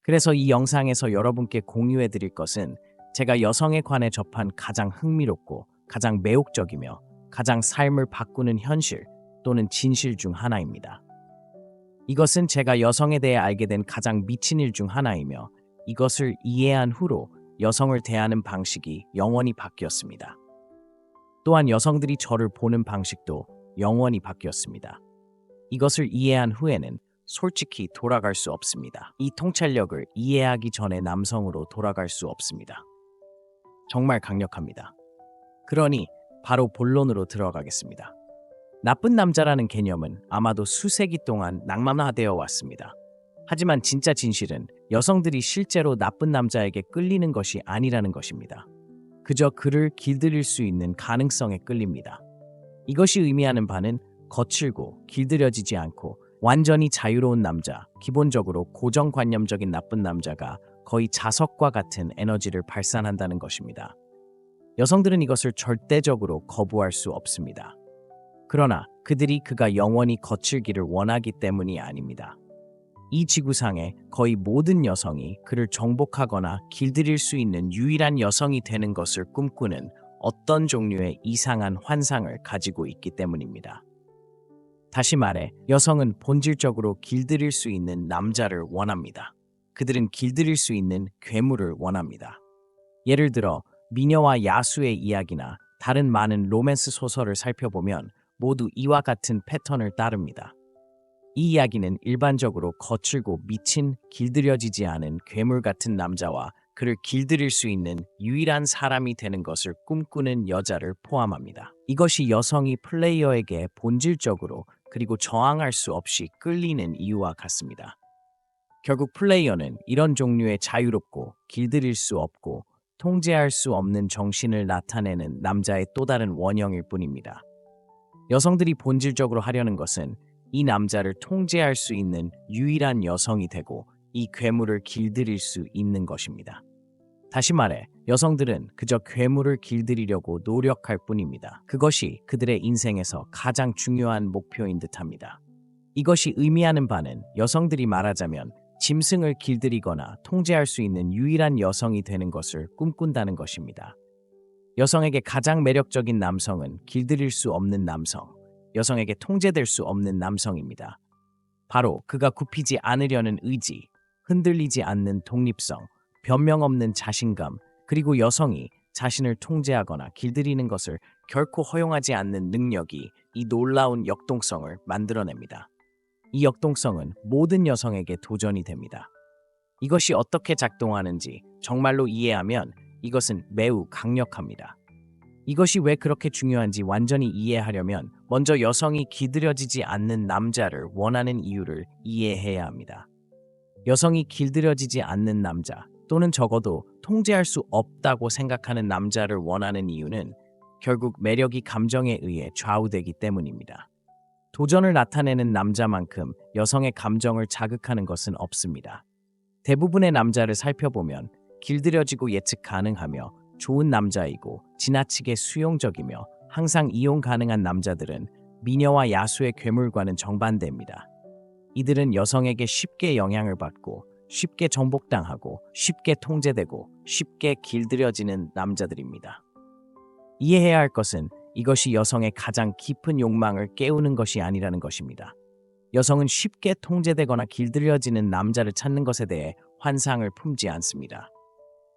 그래서 이 영상에서 여러분께 공유해 드릴 것은 제가 여성에 관해 접한 가장 흥미롭고 가장 매혹적이며 가장 삶을 바꾸는 현실 또는 진실 중 하나입니다. 이것은 제가 여성에 대해 알게 된 가장 미친 일 중 하나이며 이것을 이해한 후로 여성을 대하는 방식이 영원히 바뀌었습니다. 또한 여성들이 저를 보는 방식도 영원히 바뀌었습니다. 이것을 이해한 후에는 솔직히 돌아갈 수 없습니다. 이 통찰력을 이해하기 전에 남성으로 돌아갈 수 없습니다. 정말 강력합니다. 그러니 바로 본론으로 들어가겠습니다. 나쁜 남자라는 개념은 아마도 수세기 동안 낭만화되어 왔습니다. 하지만 진짜 진실은 여성들이 실제로 나쁜 남자에게 끌리는 것이 아니라는 것입니다. 그저 그를 길들일 수 있는 가능성에 끌립니다. 이것이 의미하는 바는 거칠고 길들여지지 않고 완전히 자유로운 남자, 기본적으로 고정관념적인 나쁜 남자가 거의 자석과 같은 에너지를 발산한다는 것입니다. 여성들은 이것을 절대적으로 거부할 수 없습니다. 그러나 그들이 그가 영원히 거칠기를 원하기 때문이 아닙니다. 이 지구상의 거의 모든 여성이 그를 정복하거나 길들일 수 있는 유일한 여성이 되는 것을 꿈꾸는 어떤 종류의 이상한 환상을 가지고 있기 때문입니다. 다시 말해, 여성은 본질적으로 길들일 수 있는 남자를 원합니다. 그들은 길들일 수 있는 괴물을 원합니다. 예를 들어 미녀와 야수의 이야기나 다른 많은 로맨스 소설을 살펴보면 모두 이와 같은 패턴을 따릅니다. 이 이야기는 일반적으로 거칠고 미친, 길들여지지 않은 괴물 같은 남자와 그를 길들일 수 있는 유일한 사람이 되는 것을 꿈꾸는 여자를 포함합니다. 이것이 여성이 플레이어에게 본질적으로 그리고 저항할 수 없이 끌리는 이유와 같습니다. 결국 플레이어는 이런 종류의 자유롭고 길들일 수 없고 통제할 수 없는 정신을 나타내는 남자의 또 다른 원형일 뿐입니다. 여성들이 본질적으로 하려는 것은 이 남자를 통제할 수 있는 유일한 여성이 되고 이 괴물을 길들일 수 있는 것입니다. 다시 말해, 여성들은 그저 괴물을 길들이려고 노력할 뿐입니다. 그것이 그들의 인생에서 가장 중요한 목표인 듯합니다. 이것이 의미하는 바는 여성들이 말하자면 짐승을 길들이거나 통제할 수 있는 유일한 여성이 되는 것을 꿈꾼다는 것입니다. 여성에게 가장 매력적인 남성은 길들일 수 없는 남성, 여성에게 통제될 수 없는 남성입니다. 바로 그가 굽히지 않으려는 의지, 흔들리지 않는 독립성, 변명 없는 자신감, 그리고 여성이 자신을 통제하거나 길들이는 것을 결코 허용하지 않는 능력이 이 놀라운 역동성을 만들어냅니다. 이 역동성은 모든 여성에게 도전이 됩니다. 이것이 어떻게 작동하는지 정말로 이해하면 이것은 매우 강력합니다. 이것이 왜 그렇게 중요한지 완전히 이해하려면 먼저 여성이 길들여지지 않는 남자를 원하는 이유를 이해해야 합니다. 여성이 길들여지지 않는 남자 또는 적어도 통제할 수 없다고 생각하는 남자를 원하는 이유는 결국 매력이 감정에 의해 좌우되기 때문입니다. 도전을 나타내는 남자만큼 여성의 감정을 자극하는 것은 없습니다. 대부분의 남자를 살펴보면 길들여지고 예측 가능하며 좋은 남자이고 지나치게 수용적이며 항상 이용 가능한 남자들은 미녀와 야수의 괴물과는 정반대입니다. 이들은 여성에게 쉽게 영향을 받고 쉽게 정복당하고 쉽게 통제되고 쉽게 길들여지는 남자들입니다. 이해해야 할 것은 이것이 여성의 가장 깊은 욕망을 깨우는 것이 아니라는 것입니다. 여성은 쉽게 통제되거나 길들여지는 남자를 찾는 것에 대해 환상을 품지 않습니다.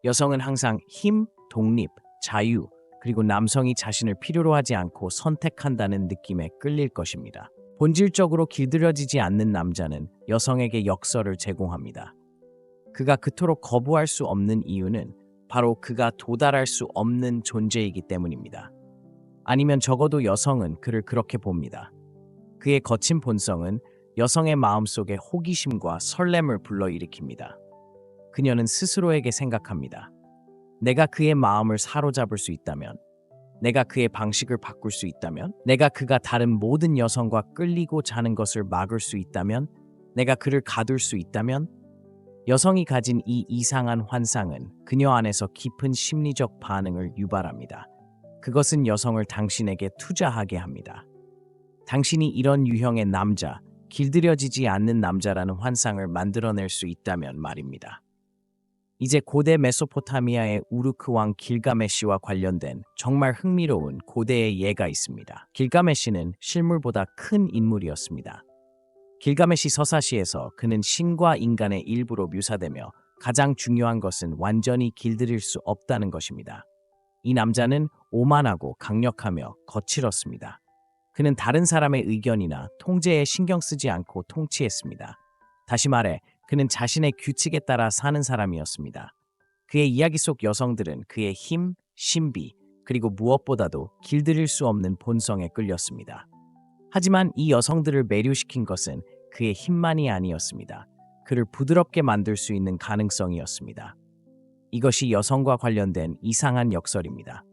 여성은 항상 힘, 독립, 자유, 그리고 남성이 자신을 필요로 하지 않고 선택한다는 느낌에 끌릴 것입니다. 본질적으로 길들여지지 않는 남자는 여성에게 역설을 제공합니다. 그가 그토록 거부할 수 없는 이유는 바로 그가 도달할 수 없는 존재이기 때문입니다. 아니면 적어도 여성은 그를 그렇게 봅니다. 그의 거친 본성은 여성의 마음속에 호기심과 설렘을 불러일으킵니다. 그녀는 스스로에게 생각합니다. 내가 그의 마음을 사로잡을 수 있다면, 내가 그의 방식을 바꿀 수 있다면, 내가 그가 다른 모든 여성과 끌리고 자는 것을 막을 수 있다면, 내가 그를 가둘 수 있다면, 여성이 가진 이 이상한 환상은 그녀 안에서 깊은 심리적 반응을 유발합니다. 그것은 여성을 당신에게 투자하게 합니다. 당신이 이런 유형의 남자, 길들여지지 않는 남자라는 환상을 만들어낼 수 있다면 말입니다. 이제 고대 메소포타미아의 우르크 왕 길가메시와 관련된 정말 흥미로운 고대의 예가 있습니다. 길가메시는 실물보다 큰 인물이었습니다. 길가메시 서사시에서 그는 신과 인간의 일부로 묘사되며 가장 중요한 것은 완전히 길들일 수 없다는 것입니다. 이 남자는 오만하고 강력하며 거칠었습니다. 그는 다른 사람의 의견이나 통제에 신경 쓰지 않고 통치했습니다. 다시 말해 그는 자신의 규칙에 따라 사는 사람이었습니다. 그의 이야기 속 여성들은 그의 힘, 신비, 그리고 무엇보다도 길들일 수 없는 본성에 끌렸습니다. 하지만 이 여성들을 매료시킨 것은 그의 힘만이 아니었습니다. 그를 부드럽게 만들 수 있는 가능성이었습니다. 이것이 여성과 관련된 이상한 역설입니다.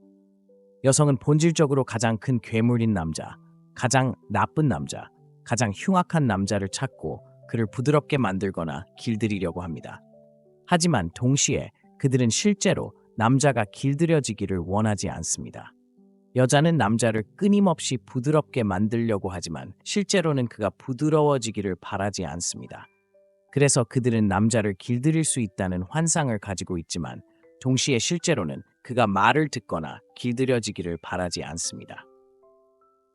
여성은 본질적으로 가장 큰 괴물인 남자, 가장 나쁜 남자, 가장 흉악한 남자를 찾고 그를 부드럽게 만들거나 길들이려고 합니다. 하지만 동시에 그들은 실제로 남자가 길들여지기를 원하지 않습니다. 여자는 남자를 끊임없이 부드럽게 만들려고 하지만 실제로는 그가 부드러워지기를 바라지 않습니다. 그래서 그들은 남자를 길들일 수 있다는 환상을 가지고 있지만 동시에 실제로는 그가 말을 듣거나 길들여지기를 바라지 않습니다.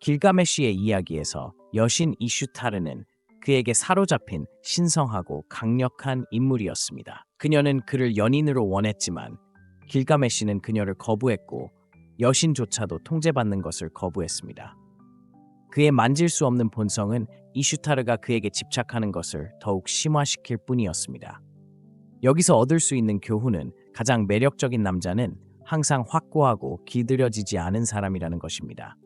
길가메시의 이야기에서 여신 이슈타르는 그에게 사로잡힌 신성하고 강력한 인물이었습니다. 그녀는 그를 연인으로 원했지만 길가메시는 그녀를 거부했고 여신조차도 통제받는 것을 거부했습니다. 그의 만질 수 없는 본성은 이슈타르가 그에게 집착하는 것을 더욱 심화시킬 뿐이었습니다. 여기서 얻을 수 있는 교훈은 가장 매력적인 남자는 항상 확고하고 길들여지지 않은 사람이라는 것입니다.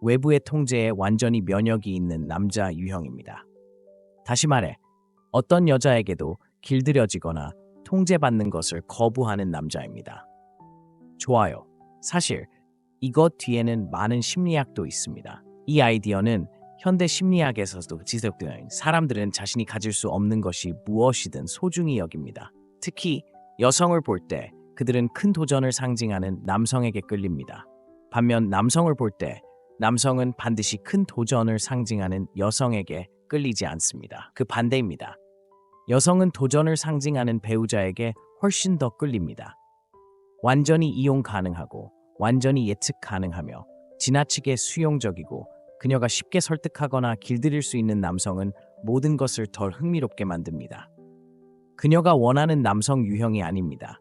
외부의 통제에 완전히 면역이 있는 남자 유형입니다. 다시 말해, 어떤 여자에게도 길들여지거나 통제받는 것을 거부하는 남자입니다. 좋아요. 사실 이것 뒤에는 많은 심리학도 있습니다. 이 아이디어는 현대 심리학에서도 지속되는 사람들은 자신이 가질 수 없는 것이 무엇이든 소중히 여깁니다. 특히 여성을 볼 때 그들은 큰 도전을 상징하는 남성에게 끌립니다. 반면 남성을 볼 때 남성은 반드시 큰 도전을 상징하는 여성에게 끌리지 않습니다. 그 반대입니다. 여성은 도전을 상징하는 배우자에게 훨씬 더 끌립니다. 완전히 이용 가능하고 완전히 예측 가능하며 지나치게 수용적이고 그녀가 쉽게 설득하거나 길들일 수 있는 남성은 모든 것을 덜 흥미롭게 만듭니다. 그녀가 원하는 남성 유형이 아닙니다.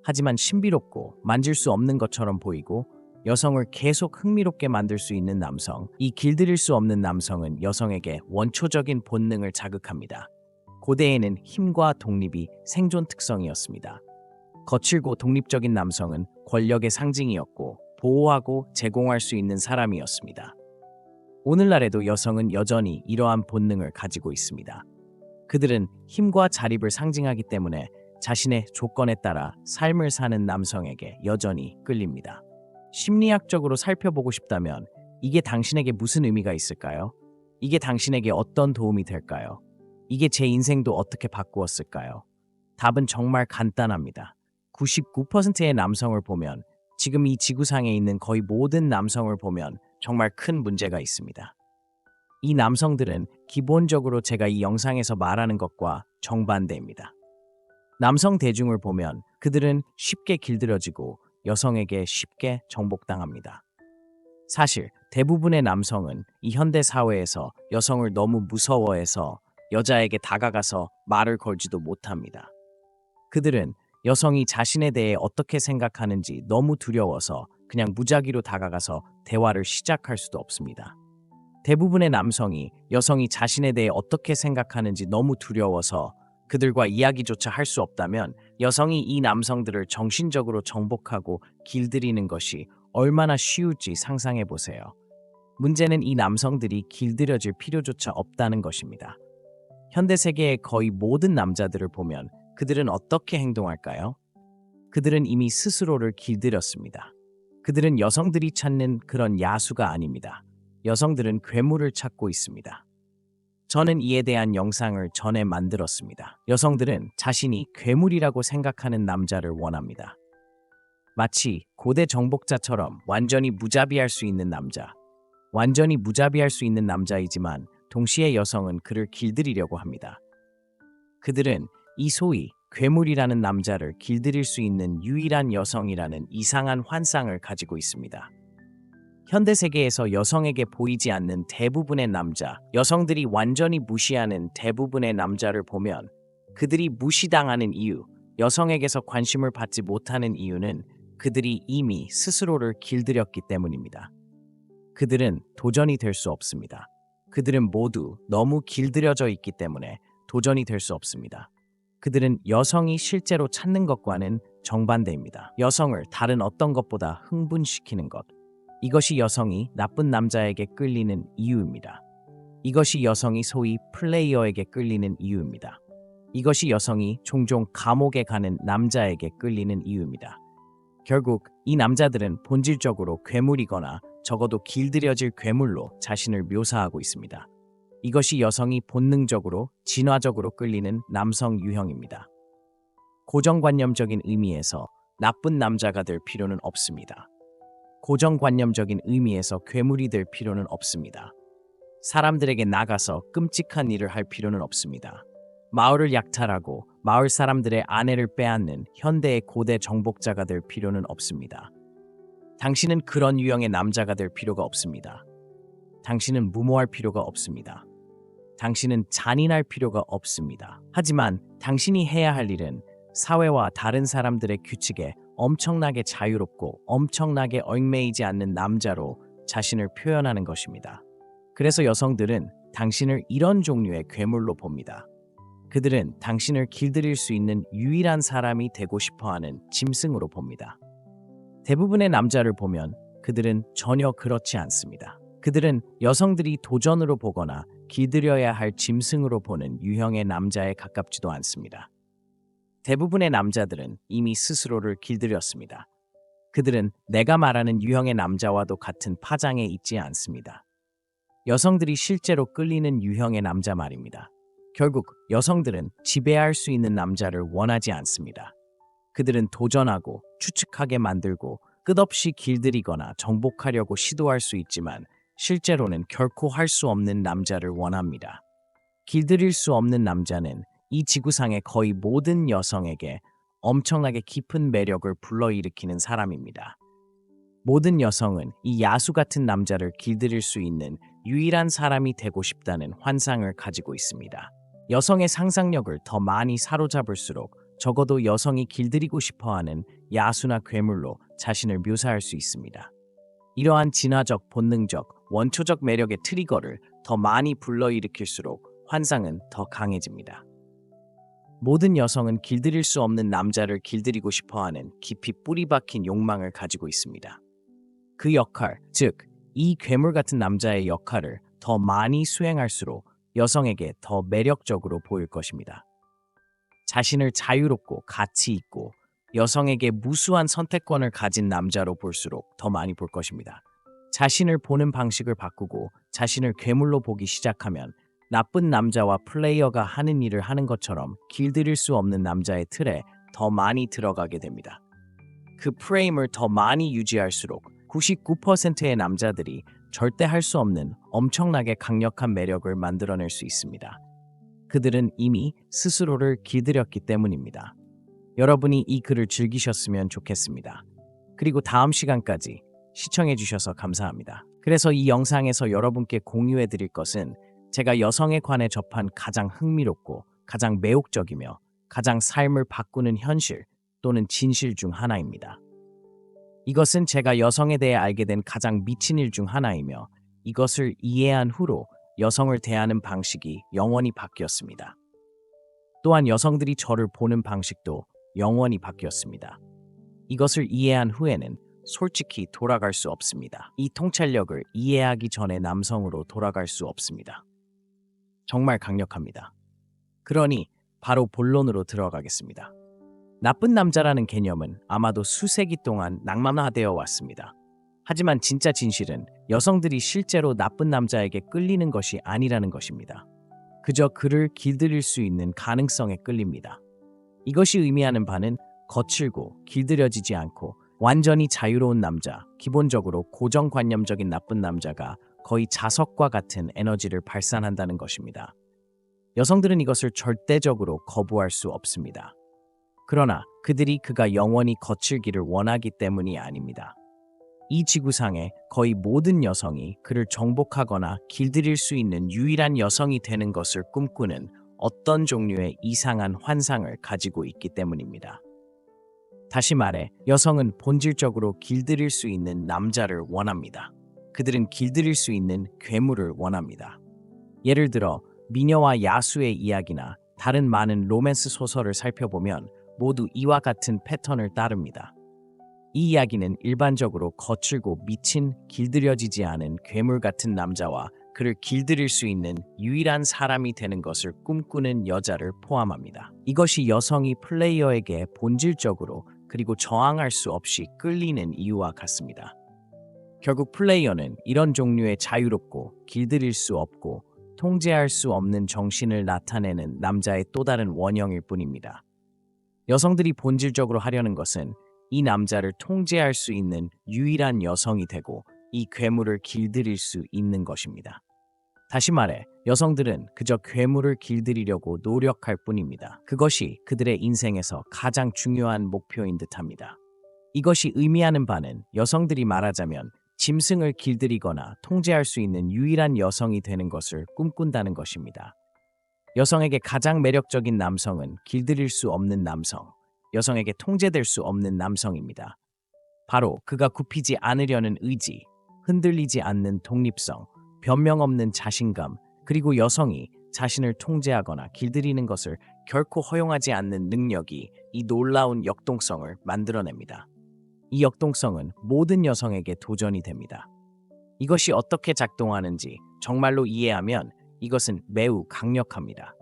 하지만 신비롭고 만질 수 없는 것처럼 보이고 여성을 계속 흥미롭게 만들 수 있는 남성, 이 길들일 수 없는 남성은 여성에게 원초적인 본능을 자극합니다. 고대에는 힘과 독립이 생존 특성이었습니다. 거칠고 독립적인 남성은 권력의 상징이었고 보호하고 제공할 수 있는 사람이었습니다. 오늘날에도 여성은 여전히 이러한 본능을 가지고 있습니다. 그들은 힘과 자립을 상징하기 때문에 자신의 조건에 따라 삶을 사는 남성에게 여전히 끌립니다. 심리학적으로 살펴보고 싶다면 이게 당신에게 무슨 의미가 있을까요? 이게 당신에게 어떤 도움이 될까요? 이게 제 인생도 어떻게 바꾸었을까요? 답은 정말 간단합니다. 99%의 남성을 보면, 지금 이 지구상에 있는 거의 모든 남성을 보면 정말 큰 문제가 있습니다. 이 남성들은 기본적으로 제가 이 영상에서 말하는 것과 정반대입니다. 남성 대중을 보면 그들은 쉽게 길들여지고 여성에게 쉽게 정복당합니다. 사실 대부분의 남성은 이 현대 사회에서 여성을 너무 무서워해서 여자에게 다가가서 말을 걸지도 못합니다. 그들은 여성이 자신에 대해 어떻게 생각하는지 너무 두려워서 그냥 무작위로 다가가서 대화를 시작할 수도 없습니다. 대부분의 남성이 여성이 자신에 대해 어떻게 생각하는지 너무 두려워서 그들과 이야기조차 할 수 없다면 여성이 이 남성들을 정신적으로 정복하고 길들이는 것이 얼마나 쉬울지 상상해 보세요. 문제는 이 남성들이 길들여질 필요조차 없다는 것입니다. 현대 세계의 거의 모든 남자들을 보면 그들은 어떻게 행동할까요? 그들은 이미 스스로를 길들였습니다. 그들은 여성들이 찾는 그런 야수가 아닙니다. 여성들은 괴물을 찾고 있습니다. 저는 이에 대한 영상을 전에 만들었습니다. 여성들은 자신이 괴물이라고 생각하는 남자를 원합니다. 마치 고대 정복자처럼 완전히 무자비할 수 있는 남자. 완전히 무자비할 수 있는 남자이지만 동시에 여성은 그를 길들이려고 합니다. 그들은 이 소위 괴물이라는 남자를 길들일 수 있는 유일한 여성이라는 이상한 환상을 가지고 있습니다. 현대 세계에서 여성에게 보이지 않는 대부분의 남자, 여성들이 완전히 무시하는 대부분의 남자를 보면 그들이 무시당하는 이유, 여성에게서 관심을 받지 못하는 이유는 그들이 이미 스스로를 길들였기 때문입니다. 그들은 도전이 될 수 없습니다. 그들은 모두 너무 길들여져 있기 때문에 도전이 될 수 없습니다. 그들은 여성이 실제로 찾는 것과는 정반대입니다. 여성을 다른 어떤 것보다 흥분시키는 것. 이것이 여성이 나쁜 남자에게 끌리는 이유입니다. 이것이 여성이 소위 플레이어에게 끌리는 이유입니다. 이것이 여성이 종종 감옥에 가는 남자에게 끌리는 이유입니다. 결국 이 남자들은 본질적으로 괴물이거나 적어도 길들여질 괴물로 자신을 묘사하고 있습니다. 이것이 여성이 본능적으로, 진화적으로 끌리는 남성 유형입니다. 고정관념적인 의미에서 나쁜 남자가 될 필요는 없습니다. 고정관념적인 의미에서 괴물이 될 필요는 없습니다. 사람들에게 나가서 끔찍한 일을 할 필요는 없습니다. 마을을 약탈하고 마을 사람들의 아내를 빼앗는 현대의 고대 정복자가 될 필요는 없습니다. 당신은 그런 유형의 남자가 될 필요가 없습니다. 당신은 무모할 필요가 없습니다. 당신은 잔인할 필요가 없습니다. 하지만 당신이 해야 할 일은 사회와 다른 사람들의 규칙에 엄청나게 자유롭고 엄청나게 얽매이지 않는 남자로 자신을 표현하는 것입니다. 그래서 여성들은 당신을 이런 종류의 괴물로 봅니다. 그들은 당신을 길들일 수 있는 유일한 사람이 되고 싶어하는 짐승으로 봅니다. 대부분의 남자를 보면 그들은 전혀 그렇지 않습니다. 그들은 여성들이 도전으로 보거나 길들여야 할 짐승으로 보는 유형의 남자에 가깝지도 않습니다. 대부분의 남자들은 이미 스스로를 길들였습니다. 그들은 내가 말하는 유형의 남자와도 같은 파장에 있지 않습니다. 여성들이 실제로 끌리는 유형의 남자 말입니다. 결국 여성들은 지배할 수 있는 남자를 원하지 않습니다. 그들은 도전하고 추측하게 만들고 끝없이 길들이거나 정복하려고 시도할 수 있지만 실제로는 결코 할 수 없는 남자를 원합니다. 길들일 수 없는 남자는 이 지구상의 거의 모든 여성에게 엄청나게 깊은 매력을 불러일으키는 사람입니다. 모든 여성은 이 야수 같은 남자를 길들일 수 있는 유일한 사람이 되고 싶다는 환상을 가지고 있습니다. 여성의 상상력을 더 많이 사로잡을수록 적어도 여성이 길들이고 싶어하는 야수나 괴물로 자신을 묘사할 수 있습니다. 이러한 진화적, 본능적, 원초적 매력의 트리거를 더 많이 불러일으킬수록 환상은 더 강해집니다. 모든 여성은 길들일 수 없는 남자를 길들이고 싶어하는 깊이 뿌리 박힌 욕망을 가지고 있습니다. 그 역할, 즉, 이 괴물 같은 남자의 역할을 더 많이 수행할수록 여성에게 더 매력적으로 보일 것입니다. 자신을 자유롭고 가치 있고 여성에게 무수한 선택권을 가진 남자로 볼수록 더 많이 볼 것입니다. 자신을 보는 방식을 바꾸고 자신을 괴물로 보기 시작하면 나쁜 남자와 플레이어가 하는 일을 하는 것처럼 길들일 수 없는 남자의 틀에 더 많이 들어가게 됩니다. 그 프레임을 더 많이 유지할수록 99%의 남자들이 절대 할 수 없는 엄청나게 강력한 매력을 만들어낼 수 있습니다. 그들은 이미 스스로를 길들였기 때문입니다. 여러분이 이 글을 즐기셨으면 좋겠습니다. 그리고 다음 시간까지 시청해주셔서 감사합니다. 그래서 이 영상에서 여러분께 공유해드릴 것은 제가 여성에 관해 접한 가장 흥미롭고 가장 매혹적이며 가장 삶을 바꾸는 현실 또는 진실 중 하나입니다. 이것은 제가 여성에 대해 알게 된 가장 미친 일 중 하나이며 이것을 이해한 후로 여성을 대하는 방식이 영원히 바뀌었습니다. 또한 여성들이 저를 보는 방식도 영원히 바뀌었습니다. 이것을 이해한 후에는 솔직히 돌아갈 수 없습니다. 이 통찰력을 이해하기 전에 남성으로 돌아갈 수 없습니다. 정말 강력합니다. 그러니 바로 본론으로 들어가겠습니다. 나쁜 남자라는 개념은 아마도 수세기 동안 낭만화되어 왔습니다. 하지만 진짜 진실은 여성들이 실제로 나쁜 남자에게 끌리는 것이 아니라는 것입니다. 그저 그를 길들일 수 있는 가능성에 끌립니다. 이것이 의미하는 바는 거칠고 길들여지지 않고 완전히 자유로운 남자, 기본적으로 고정관념적인 나쁜 남자가 거의 자석과 같은 에너지를 발산한다는 것입니다. 여성들은 이것을 절대적으로 거부할 수 없습니다. 그러나 그들이 그가 영원히 거칠기를 원하기 때문이 아닙니다. 이 지구상의 거의 모든 여성이 그를 정복하거나 길들일 수 있는 유일한 여성이 되는 것을 꿈꾸는 어떤 종류의 이상한 환상을 가지고 있기 때문입니다. 다시 말해, 여성은 본질적으로 길들일 수 있는 남자를 원합니다. 그들은 길들일 수 있는 괴물을 원합니다. 예를 들어 미녀와 야수의 이야기나 다른 많은 로맨스 소설을 살펴보면 모두 이와 같은 패턴을 따릅니다. 이 이야기는 일반적으로 거칠고 미친, 길들여지지 않은 괴물 같은 남자와 그를 길들일 수 있는 유일한 사람이 되는 것을 꿈꾸는 여자를 포함합니다. 이것이 여성이 플레이어에게 본질적으로 그리고 저항할 수 없이 끌리는 이유와 같습니다. 결국 플레이어는 이런 종류의 자유롭고 길들일 수 없고 통제할 수 없는 정신을 나타내는 남자의 또 다른 원형일 뿐입니다. 여성들이 본질적으로 하려는 것은 이 남자를 통제할 수 있는 유일한 여성이 되고 이 괴물을 길들일 수 있는 것입니다. 다시 말해, 여성들은 그저 괴물을 길들이려고 노력할 뿐입니다. 그것이 그들의 인생에서 가장 중요한 목표인 듯합니다. 이것이 의미하는 바는 여성들이 말하자면 짐승을 길들이거나 통제할 수 있는 유일한 여성이 되는 것을 꿈꾼다는 것입니다. 여성에게 가장 매력적인 남성은 길들일 수 없는 남성, 여성에게 통제될 수 없는 남성입니다. 바로 그가 굽히지 않으려는 의지, 흔들리지 않는 독립성, 변명 없는 자신감, 그리고 여성이 자신을 통제하거나 길들이는 것을 결코 허용하지 않는 능력이 이 놀라운 역동성을 만들어냅니다. 이 역동성은 모든 여성에게 도전이 됩니다. 이것이 어떻게 작동하는지 정말로 이해하면 이것은 매우 강력합니다.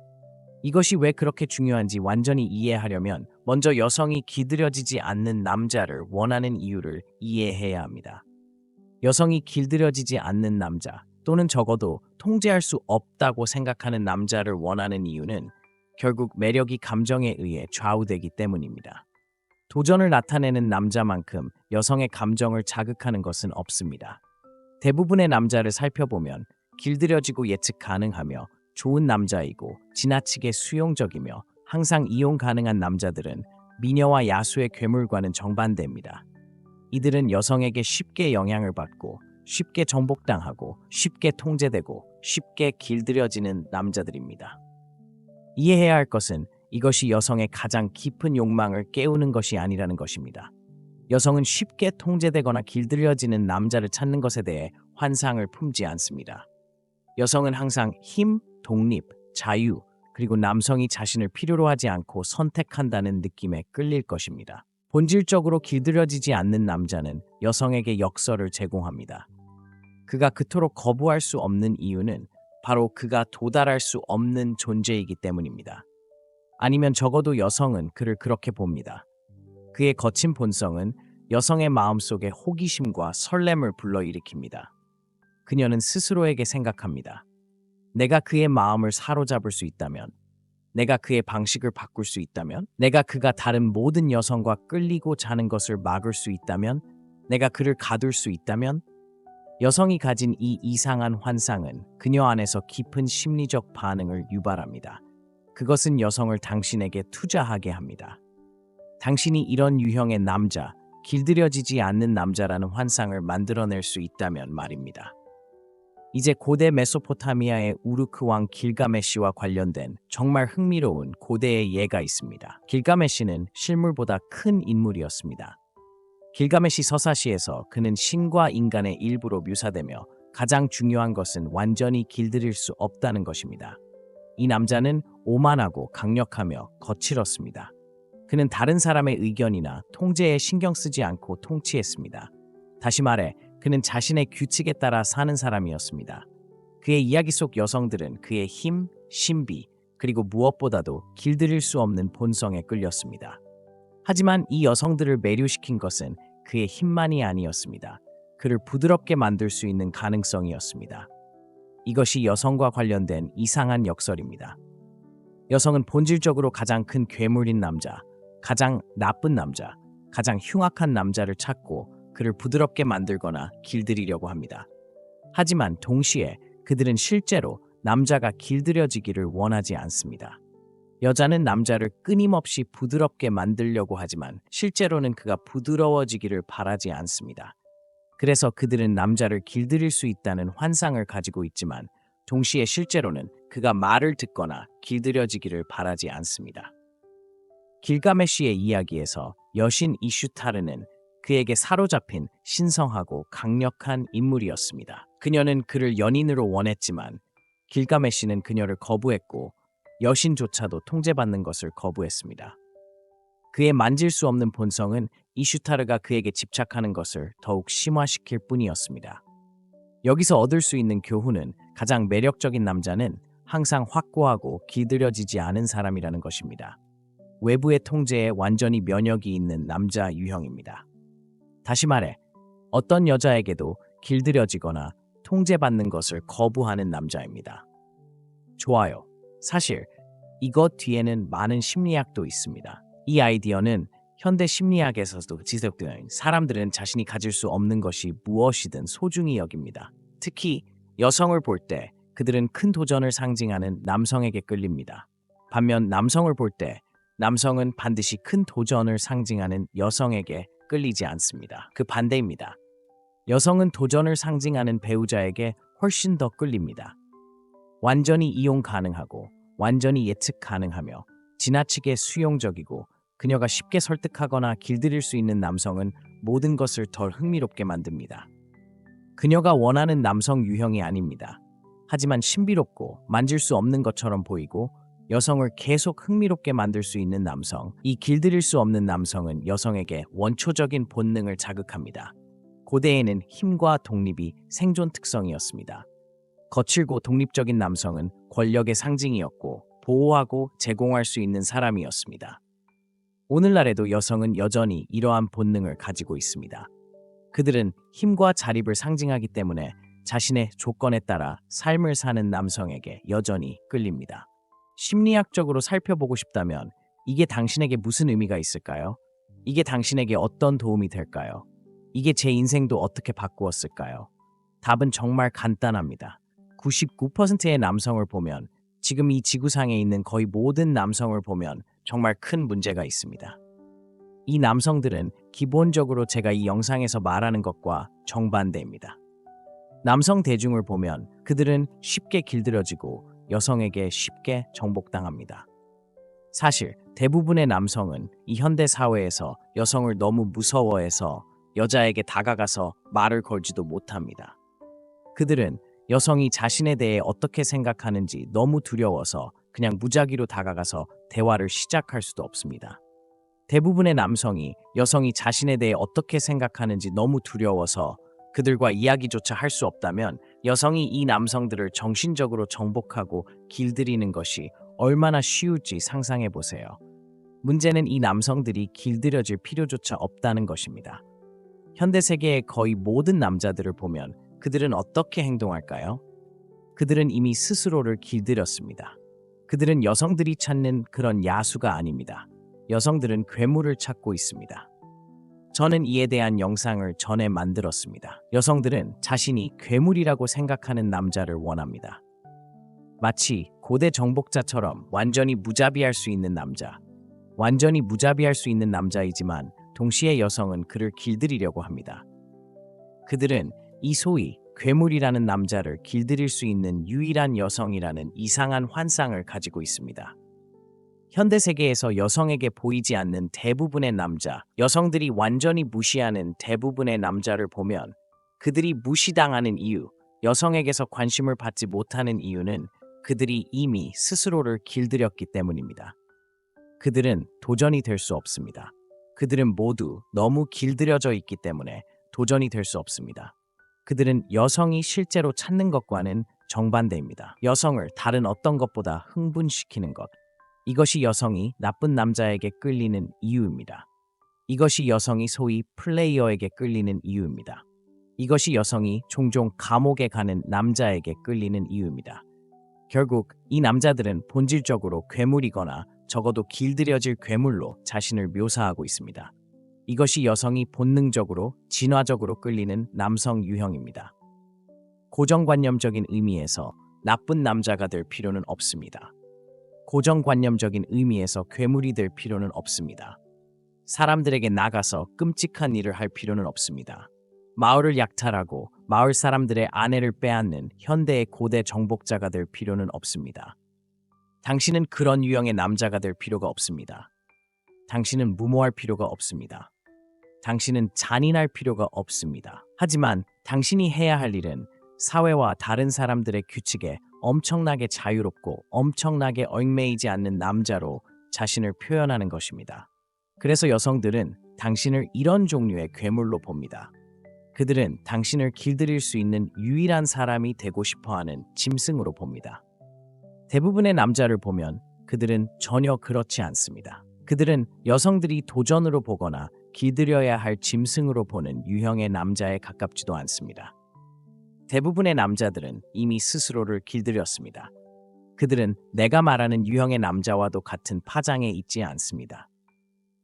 이것이 왜 그렇게 중요한지 완전히 이해하려면 먼저 여성이 길들여지지 않는 남자를 원하는 이유를 이해해야 합니다. 여성이 길들여지지 않는 남자 또는 적어도 통제할 수 없다고 생각하는 남자를 원하는 이유는 결국 매력이 감정에 의해 좌우되기 때문입니다. 도전을 나타내는 남자만큼 여성의 감정을 자극하는 것은 없습니다. 대부분의 남자를 살펴보면 길들여지고 예측 가능하며 좋은 남자이고 지나치게 수용적이며 항상 이용 가능한 남자들은 미녀와 야수의 괴물과는 정반대입니다. 이들은 여성에게 쉽게 영향을 받고 쉽게 정복당하고 쉽게 통제되고 쉽게 길들여지는 남자들입니다. 이해해야 할 것은 이것이 여성의 가장 깊은 욕망을 깨우는 것이 아니라는 것입니다. 여성은 쉽게 통제되거나 길들여지는 남자를 찾는 것에 대해 환상을 품지 않습니다. 여성은 항상 힘, 독립, 자유, 그리고 남성이 자신을 필요로 하지 않고 선택한다는 느낌에 끌릴 것입니다. 본질적으로 길들여지지 않는 남자는 여성에게 역설을 제공합니다. 그가 그토록 거부할 수 없는 이유는 바로 그가 도달할 수 없는 존재이기 때문입니다. 아니면 적어도 여성은 그를 그렇게 봅니다. 그의 거친 본성은 여성의 마음속에 호기심과 설렘을 불러일으킵니다. 그녀는 스스로에게 생각합니다. 내가 그의 마음을 사로잡을 수 있다면, 내가 그의 방식을 바꿀 수 있다면, 내가 그가 다른 모든 여성과 끌리고 자는 것을 막을 수 있다면, 내가 그를 가둘 수 있다면, 여성이 가진 이 이상한 환상은 그녀 안에서 깊은 심리적 반응을 유발합니다. 그것은 여성을 당신에게 투자하게 합니다. 당신이 이런 유형의 남자, 길들여지지 않는 남자라는 환상을 만들어낼 수 있다면 말입니다. 이제 고대 메소포타미아의 우르크 왕 길가메시와 관련된 정말 흥미로운 고대의 예가 있습니다. 길가메시는 실물보다 큰 인물이었습니다. 길가메시 서사시에서 그는 신과 인간의 일부로 묘사되며 가장 중요한 것은 완전히 길들일 수 없다는 것입니다. 이 남자는 오만하고 강력하며 거칠었습니다. 그는 다른 사람의 의견이나 통제에 신경 쓰지 않고 통치했습니다. 다시 말해 그는 자신의 규칙에 따라 사는 사람이었습니다. 그의 이야기 속 여성들은 그의 힘, 신비, 그리고 무엇보다도 길들일 수 없는 본성에 끌렸습니다. 하지만 이 여성들을 매료시킨 것은 그의 힘만이 아니었습니다. 그를 부드럽게 만들 수 있는 가능성이었습니다. 이것이 여성과 관련된 이상한 역설입니다. 여성은 본질적으로 가장 큰 괴물인 남자, 가장 나쁜 남자, 가장 흉악한 남자를 찾고 그를 부드럽게 만들거나 길들이려고 합니다. 하지만 동시에 그들은 실제로 남자가 길들여지기를 원하지 않습니다. 여자는 남자를 끊임없이 부드럽게 만들려고 하지만 실제로는 그가 부드러워지기를 바라지 않습니다. 그래서 그들은 남자를 길들일 수 있다는 환상을 가지고 있지만 동시에 실제로는 그가 말을 듣거나 길들여지기를 바라지 않습니다. 길가메시의 이야기에서 여신 이슈타르는 그에게 사로잡힌 신성하고 강력한 인물이었습니다. 그녀는 그를 연인으로 원했지만 길가메시는 그녀를 거부했고 여신조차도 통제받는 것을 거부했습니다. 그의 만질 수 없는 본성은 이슈타르가 그에게 집착하는 것을 더욱 심화시킬 뿐이었습니다. 여기서 얻을 수 있는 교훈은 가장 매력적인 남자는 항상 확고하고 길들여지지 않은 사람이라는 것입니다. 외부의 통제에 완전히 면역이 있는 남자 유형입니다. 다시 말해, 어떤 여자에게도 길들여지거나 통제받는 것을 거부하는 남자입니다. 좋아요. 사실 이것 뒤에는 많은 심리학도 있습니다. 이 아이디어는 현대 심리학에서도 지적되는 사람들은 자신이 가질 수 없는 것이 무엇이든 소중히 여깁니다. 특히 여성을 볼 때 그들은 큰 도전을 상징하는 남성에게 끌립니다. 반면 남성을 볼 때 남성은 반드시 큰 도전을 상징하는 여성에게 끌리지 않습니다. 그 반대입니다. 여성은 도전을 상징하는 배우자에게 훨씬 더 끌립니다. 완전히 이용 가능하고 완전히 예측 가능하며 지나치게 수용적이고 그녀가 쉽게 설득하거나 길들일 수 있는 남성은 모든 것을 덜 흥미롭게 만듭니다. 그녀가 원하는 남성 유형이 아닙니다. 하지만 신비롭고 만질 수 없는 것처럼 보이고 여성을 계속 흥미롭게 만들 수 있는 남성, 이 길들일 수 없는 남성은 여성에게 원초적인 본능을 자극합니다. 고대에는 힘과 독립이 생존 특성이었습니다. 거칠고 독립적인 남성은 권력의 상징이었고 보호하고 제공할 수 있는 사람이었습니다. 오늘날에도 여성은 여전히 이러한 본능을 가지고 있습니다. 그들은 힘과 자립을 상징하기 때문에 자신의 조건에 따라 삶을 사는 남성에게 여전히 끌립니다. 심리학적으로 살펴보고 싶다면 이게 당신에게 무슨 의미가 있을까요? 이게 당신에게 어떤 도움이 될까요? 이게 제 인생도 어떻게 바꾸었을까요? 답은 정말 간단합니다. 99%의 남성을 보면, 지금 이 지구상에 있는 거의 모든 남성을 보면 정말 큰 문제가 있습니다. 이 남성들은 기본적으로 제가 이 영상에서 말하는 것과 정반대입니다. 남성 대중을 보면 그들은 쉽게 길들여지고 여성에게 쉽게 정복당합니다. 사실 대부분의 남성은 이 현대 사회에서 여성을 너무 무서워해서 여자에게 다가가서 말을 걸지도 못합니다. 그들은 여성이 자신에 대해 어떻게 생각하는지 너무 두려워서 그냥 무작위로 다가가서 대화를 시작할 수도 없습니다. 대부분의 남성이 여성이 자신에 대해 어떻게 생각하는지 너무 두려워서 그들과 이야기조차 할 수 없다면 여성이 이 남성들을 정신적으로 정복하고 길들이는 것이 얼마나 쉬울지 상상해 보세요. 문제는 이 남성들이 길들여질 필요조차 없다는 것입니다. 현대 세계의 거의 모든 남자들을 보면 그들은 어떻게 행동할까요? 그들은 이미 스스로를 길들였습니다. 그들은 여성들이 찾는 그런 야수가 아닙니다. 여성들은 괴물을 찾고 있습니다. 저는 이에 대한 영상을 전에 만들었습니다. 여성들은 자신이 괴물이라고 생각하는 남자를 원합니다. 마치 고대 정복자처럼 완전히 무자비할 수 있는 남자. 완전히 무자비할 수 있는 남자이지만 동시에 여성은 그를 길들이려고 합니다. 그들은 이 소위 괴물이라는 남자를 길들일 수 있는 유일한 여성이라는 이상한 환상을 가지고 있습니다. 현대 세계에서 여성에게 보이지 않는 대부분의 남자, 여성들이 완전히 무시하는 대부분의 남자를 보면 그들이 무시당하는 이유, 여성에게서 관심을 받지 못하는 이유는 그들이 이미 스스로를 길들였기 때문입니다. 그들은 도전이 될 수 없습니다. 그들은 모두 너무 길들여져 있기 때문에 도전이 될 수 없습니다. 그들은 여성이 실제로 찾는 것과는 정반대입니다. 여성을 다른 어떤 것보다 흥분시키는 것. 이것이 여성이 나쁜 남자에게 끌리는 이유입니다. 이것이 여성이 소위 플레이어에게 끌리는 이유입니다. 이것이 여성이 종종 감옥에 가는 남자에게 끌리는 이유입니다. 결국 이 남자들은 본질적으로 괴물이거나 적어도 길들여질 괴물로 자신을 묘사하고 있습니다. 이것이 여성이 본능적으로, 진화적으로 끌리는 남성 유형입니다. 고정관념적인 의미에서 나쁜 남자가 될 필요는 없습니다. 고정관념적인 의미에서 괴물이 될 필요는 없습니다. 사람들에게 나가서 끔찍한 일을 할 필요는 없습니다. 마을을 약탈하고 마을 사람들의 아내를 빼앗는 현대의 고대 정복자가 될 필요는 없습니다. 당신은 그런 유형의 남자가 될 필요가 없습니다. 당신은 무모할 필요가 없습니다. 당신은 잔인할 필요가 없습니다. 하지만 당신이 해야 할 일은 사회와 다른 사람들의 규칙에 엄청나게 자유롭고 엄청나게 얽매이지 않는 남자로 자신을 표현하는 것입니다. 그래서 여성들은 당신을 이런 종류의 괴물로 봅니다. 그들은 당신을 길들일 수 있는 유일한 사람이 되고 싶어하는 짐승으로 봅니다. 대부분의 남자를 보면 그들은 전혀 그렇지 않습니다. 그들은 여성들이 도전으로 보거나 길들여야 할 짐승으로 보는 유형의 남자에 가깝지도 않습니다. 대부분의 남자들은 이미 스스로를 길들였습니다. 그들은 내가 말하는 유형의 남자와도 같은 파장에 있지 않습니다.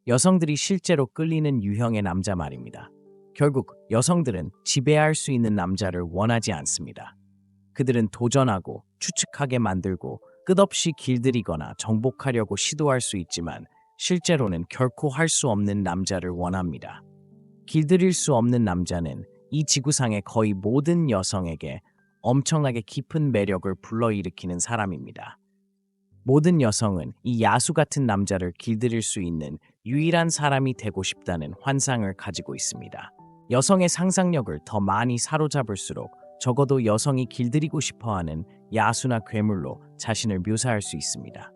여성들이 실제로 끌리는 유형의 남자 말입니다. 결국 여성들은 지배할 수 있는 남자를 원하지 않습니다. 그들은 도전하고 추측하게 만들고 끝없이 길들이거나 정복하려고 시도할 수 있지만 실제로는 결코 할 수 없는 남자를 원합니다. 길들일 수 없는 남자는 이 지구상의 거의 모든 여성에게 엄청나게 깊은 매력을 불러일으키는 사람입니다. 모든 여성은 이 야수 같은 남자를 길들일 수 있는 유일한 사람이 되고 싶다는 환상을 가지고 있습니다. 여성의 상상력을 더 많이 사로잡을수록 적어도 여성이 길들이고 싶어하는 야수나 괴물로 자신을 묘사할 수 있습니다.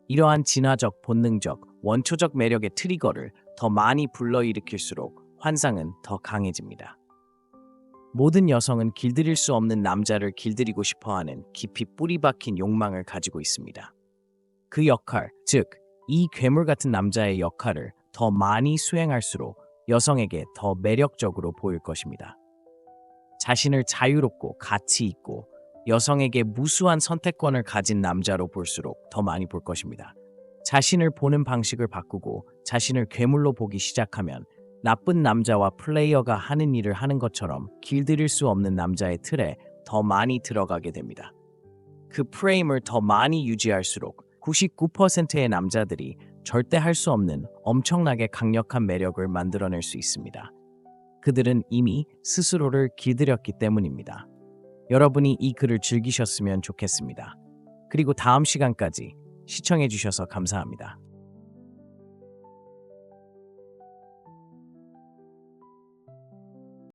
이러한 진화적, 본능적, 원초적 매력의 트리거를 더 많이 불러일으킬수록 환상은 더 강해집니다. 모든 여성은 길들일 수 없는 남자를 길들이고 싶어하는 깊이 뿌리 박힌 욕망을 가지고 있습니다. 그 역할, 즉, 이 괴물 같은 남자의 역할을 더 많이 수행할수록 여성에게 더 매력적으로 보일 것입니다. 자신을 자유롭고 가치 있고 여성에게 무수한 선택권을 가진 남자로 볼수록 더 많이 볼 것입니다. 자신을 보는 방식을 바꾸고 자신을 괴물로 보기 시작하면 나쁜 남자와 플레이어가 하는 일을 하는 것처럼 길들일 수 없는 남자의 틀에 더 많이 들어가게 됩니다. 그 프레임을 더 많이 유지할수록 99%의 남자들이 절대 할 수 없는 엄청나게 강력한 매력을 만들어낼 수 있습니다. 그들은 이미 스스로를 길들였기 때문입니다. 여러분이 이 글을 즐기셨으면 좋겠습니다. 그리고 다음 시간까지 시청해 주셔서 감사합니다.